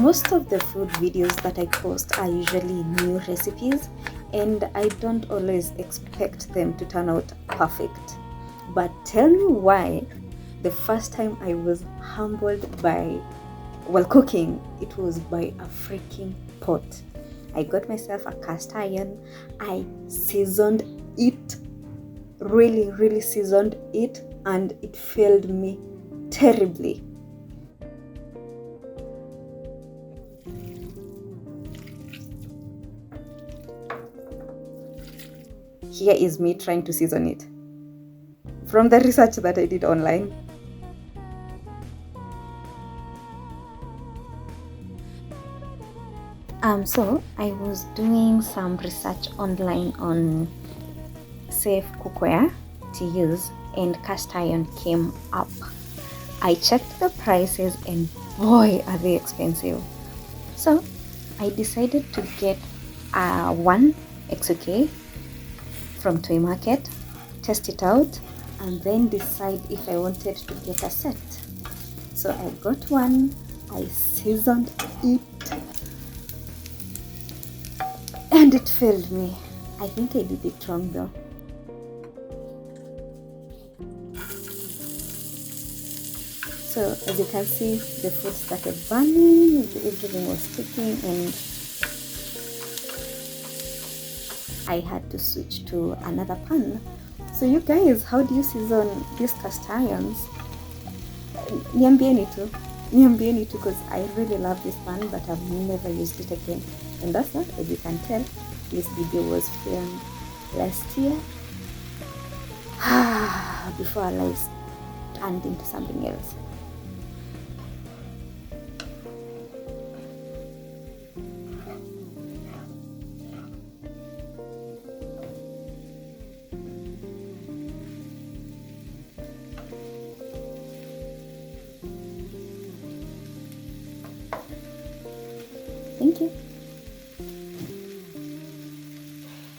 Most of the food videos that I post are usually new recipes, and I don't always expect them to turn out perfect. But tell me why the first time I was humbled by, while cooking, it was by a freaking pot. I got myself a cast iron. I seasoned it, really seasoned it, and it failed me terribly. Here is me trying to season it from the research that I did online. So I was doing some research online on safe cookware to use, and cast iron came up. I checked the prices, and boy, are they expensive. So I decided to get one XOK from Toy Market, test it out, and then decide if I wanted to get a set. So I got one, I seasoned it, and it failed me. I think I did it wrong though. So as you can see, the food started burning, everything was sticking, and I had to switch to another pan. So you guys, how do you season these cast irons? Niambieni tu, because I really love this pan, but I've never used it again. And that's not, as you can tell, this video was filmed last year, before our lives turned into something else. Thank you.